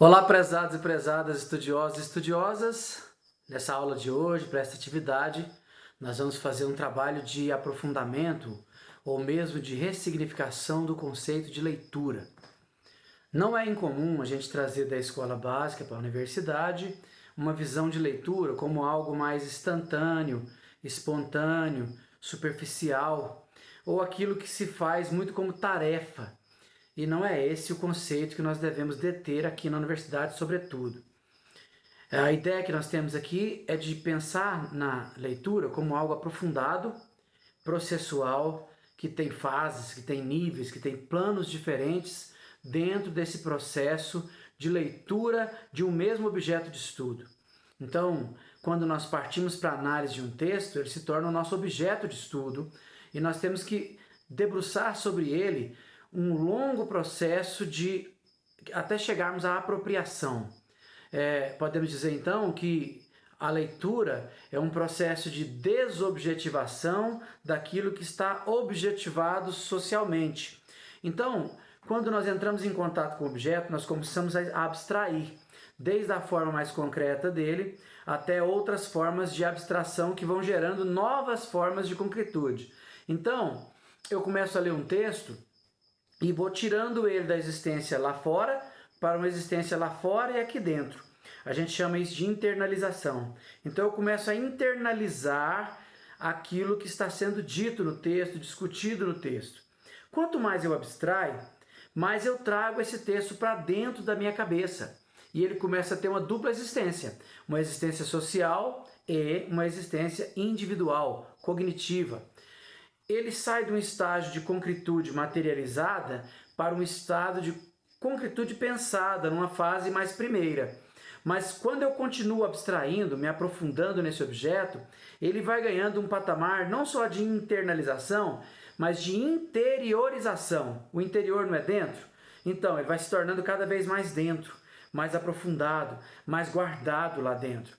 Olá, prezados e prezadas, estudiosos e estudiosas. Nessa aula de hoje, para esta atividade, nós vamos fazer um trabalho de aprofundamento ou mesmo de ressignificação do conceito de leitura. Não é incomum a gente trazer da escola básica para a universidade uma visão de leitura como algo mais instantâneo, espontâneo, superficial, ou aquilo que se faz muito como tarefa. E não é esse o conceito que nós devemos deter aqui na universidade, sobretudo. A ideia que nós temos aqui é de pensar na leitura como algo aprofundado, processual, que tem fases, que tem níveis, que tem planos diferentes dentro desse processo de leitura de um mesmo objeto de estudo. Então, quando nós partimos para a análise de um texto, ele se torna o nosso objeto de estudo e nós temos que debruçar sobre ele um longo processo de até chegarmos à apropriação. Podemos dizer então que a leitura é um processo de desobjetivação daquilo que está objetivado socialmente. Então, quando nós entramos em contato com o objeto, nós começamos a abstrair, desde a forma mais concreta dele até outras formas de abstração que vão gerando novas formas de concretude. Então, eu começo a ler um texto e vou tirando ele da existência lá fora para uma existência lá fora e aqui dentro. A gente chama isso de internalização. Então eu começo a internalizar aquilo que está sendo dito no texto, discutido no texto. Quanto mais eu abstraio, mais eu trago esse texto para dentro da minha cabeça. E ele começa a ter uma dupla existência. Uma existência social e uma existência individual, cognitiva. Ele sai de um estágio de concretude materializada para um estado de concretude pensada, numa fase mais primeira. Mas quando eu continuo abstraindo, me aprofundando nesse objeto, ele vai ganhando um patamar não só de internalização, mas de interiorização. O interior não é dentro? Então, ele vai se tornando cada vez mais dentro, mais aprofundado, mais guardado lá dentro.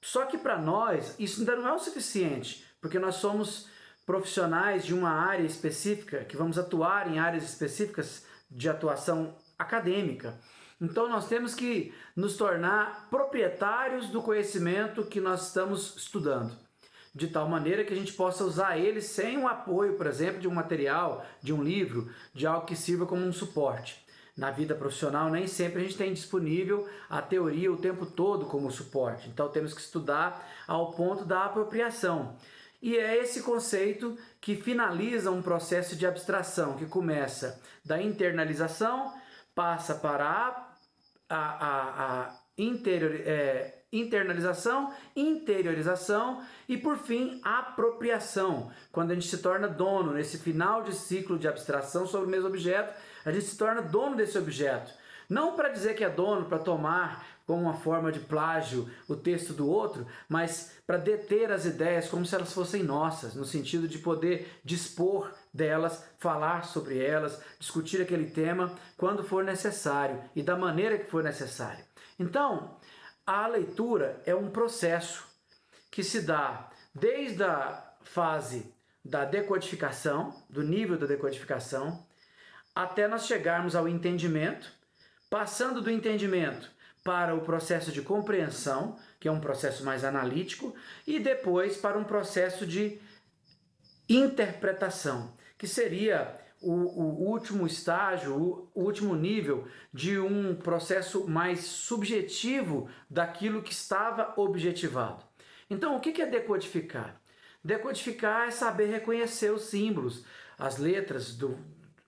Só que para nós, isso ainda não é o suficiente, porque nós somos profissionais de uma área específica, que vamos atuar em áreas específicas de atuação acadêmica. Então nós temos que nos tornar proprietários do conhecimento que nós estamos estudando, de tal maneira que a gente possa usar ele sem o apoio, por exemplo, de um material, de um livro, de algo que sirva como um suporte. Na vida profissional nem sempre a gente tem disponível a teoria o tempo todo como suporte, então temos que estudar ao ponto da apropriação. E é esse conceito que finaliza um processo de abstração que começa da internalização, passa para internalização, interiorização e, por fim, apropriação. Quando a gente se torna dono, nesse final de ciclo de abstração sobre o mesmo objeto, a gente se torna dono desse objeto. Não para dizer que é dono, para tomar como uma forma de plágio o texto do outro, mas para deter as ideias como se elas fossem nossas, no sentido de poder dispor delas, falar sobre elas, discutir aquele tema quando for necessário e da maneira que for necessário. Então, a leitura é um processo que se dá desde a fase da decodificação, do nível da decodificação, até nós chegarmos ao entendimento, passando do entendimento para o processo de compreensão, que é um processo mais analítico, e depois para um processo de interpretação, que seria o último estágio, o último nível de um processo mais subjetivo daquilo que estava objetivado. Então, o que é decodificar? Decodificar é saber reconhecer os símbolos, as letras,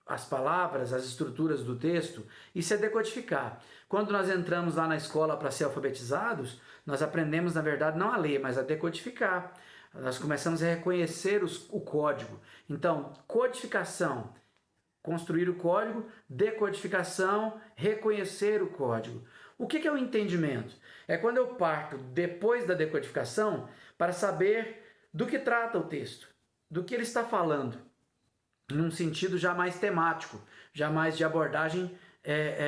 as palavras, as estruturas do texto. Isso é decodificar. Quando nós entramos lá na escola para ser alfabetizados, nós aprendemos, na verdade, não a ler, mas a decodificar. Nós começamos a reconhecer o código. Então, codificação, construir o código, decodificação, reconhecer o código. O que é o entendimento? É quando eu parto, depois da decodificação, para saber do que trata o texto, do que ele está falando, num sentido já mais temático, já mais de abordagem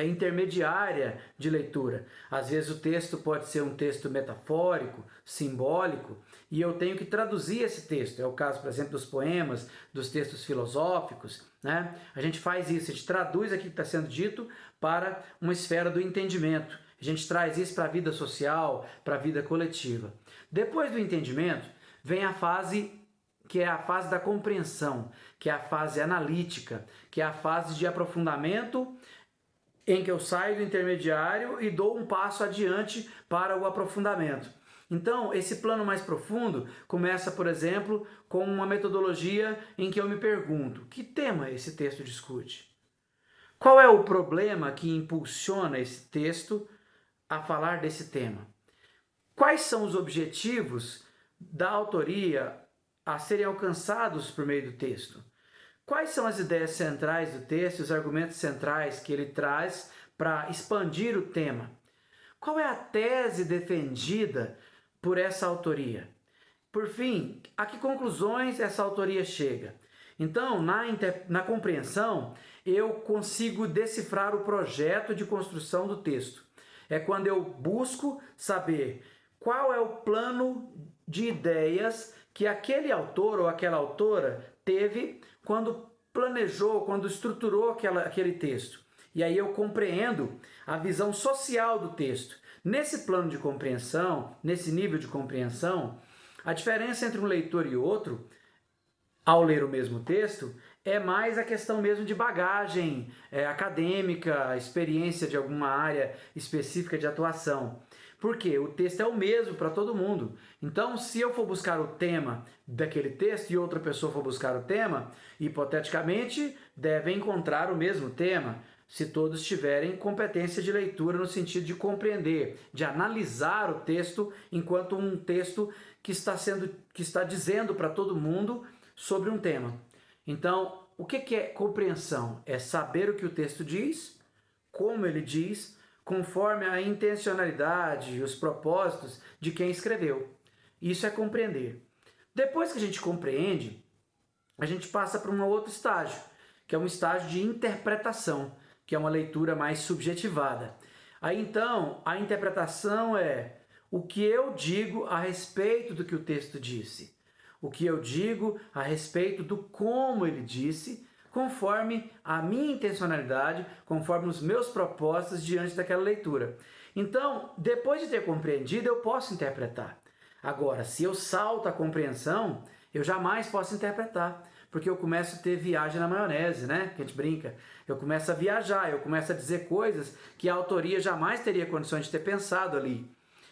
intermediária de leitura. Às vezes o texto pode ser um texto metafórico, simbólico, e eu tenho que traduzir esse texto. É o caso, por exemplo, dos poemas, dos textos filosóficos, né? A gente faz isso, a gente traduz aquilo que está sendo dito para uma esfera do entendimento. A gente traz isso para a vida social, para a vida coletiva. Depois do entendimento, vem a fase que é a fase da compreensão, que é a fase analítica, que é a fase de aprofundamento, em que eu saio do intermediário e dou um passo adiante para o aprofundamento. Então, esse plano mais profundo começa, por exemplo, com uma metodologia em que eu me pergunto: que tema esse texto discute? Qual é o problema que impulsiona esse texto a falar desse tema? Quais são os objetivos da autoria a serem alcançados por meio do texto? Quais são as ideias centrais do texto, os argumentos centrais que ele traz para expandir o tema? Qual é a tese defendida por essa autoria? Por fim, a que conclusões essa autoria chega? Então, na compreensão, eu consigo decifrar o projeto de construção do texto. É quando eu busco saber qual é o plano de ideias que aquele autor ou aquela autora teve quando planejou, quando estruturou aquele texto. E aí eu compreendo a visão social do texto. Nesse plano de compreensão, nesse nível de compreensão, a diferença entre um leitor e outro, ao ler o mesmo texto, é mais a questão mesmo de bagagem acadêmica, experiência de alguma área específica de atuação. Porque o texto é o mesmo para todo mundo. Então, se eu for buscar o tema daquele texto e outra pessoa for buscar o tema, hipoteticamente devem encontrar o mesmo tema, se todos tiverem competência de leitura no sentido de compreender, de analisar o texto enquanto um texto que está dizendo para todo mundo sobre um tema. Então, o que é compreensão? É saber o que o texto diz, como ele diz, conforme a intencionalidade e os propósitos de quem escreveu. Isso é compreender. Depois que a gente compreende, a gente passa para um outro estágio, que é um estágio de interpretação, que é uma leitura mais subjetivada. Aí então, a interpretação é o que eu digo a respeito do que o texto disse, o que eu digo a respeito do como ele disse, conforme a minha intencionalidade, conforme os meus propósitos diante daquela leitura. Então, depois de ter compreendido, eu posso interpretar. Agora, se eu salto a compreensão, eu jamais posso interpretar, porque eu começo a ter viagem na maionese, né? Que a gente brinca. Eu começo a viajar, eu começo a dizer coisas que a autoria jamais teria condições de ter pensado ali.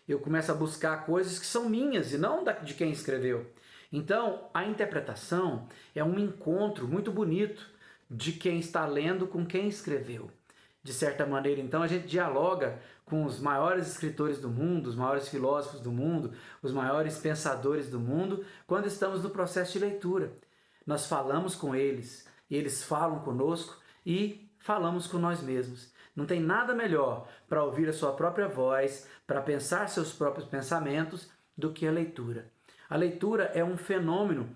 Eu começo a buscar coisas que são minhas e não de quem escreveu. Então, a interpretação é um encontro muito bonito de quem está lendo com quem escreveu. De certa maneira, então, a gente dialoga com os maiores escritores do mundo, os maiores filósofos do mundo, os maiores pensadores do mundo, quando estamos no processo de leitura. Nós falamos com eles, e eles falam conosco e falamos com nós mesmos. Não tem nada melhor para ouvir a sua própria voz, para pensar seus próprios pensamentos, do que a leitura. A leitura é um fenômeno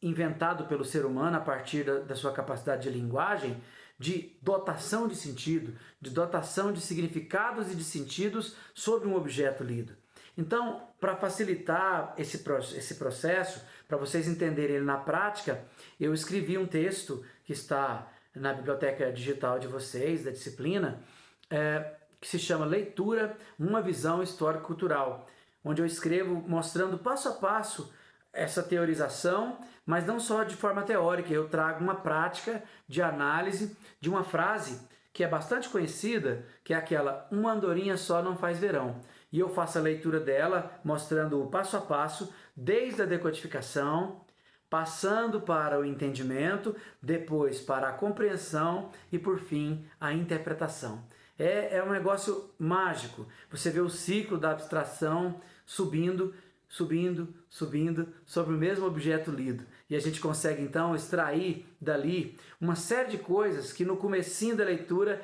inventado pelo ser humano a partir da sua capacidade de linguagem, de dotação de sentido, de dotação de significados e de sentidos sobre um objeto lido. Então, para facilitar esse processo, para vocês entenderem ele na prática, eu escrevi um texto que está na biblioteca digital de vocês, da disciplina, que se chama Leitura, uma visão histórico-cultural, onde eu escrevo mostrando passo a passo essa teorização, mas não só de forma teórica, eu trago uma prática de análise de uma frase que é bastante conhecida, que é aquela: uma andorinha só não faz verão. E eu faço a leitura dela, mostrando o passo a passo, desde a decodificação, passando para o entendimento, depois para a compreensão e, por fim, a interpretação. É um negócio mágico. Você vê o ciclo da abstração subindo sobre o mesmo objeto lido. E a gente consegue então extrair dali uma série de coisas que no comecinho da leitura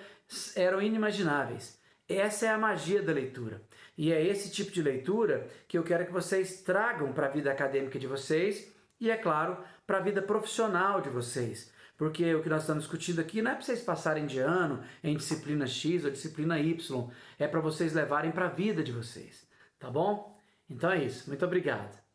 eram inimagináveis. Essa é a magia da leitura. E é esse tipo de leitura que eu quero que vocês tragam para a vida acadêmica de vocês e, é claro, para a vida profissional de vocês. porque o que nós estamos discutindo aqui não é para vocês passarem de ano em disciplina X ou disciplina Y, é para vocês levarem para a vida de vocês, tá bom? Então é isso, muito obrigado.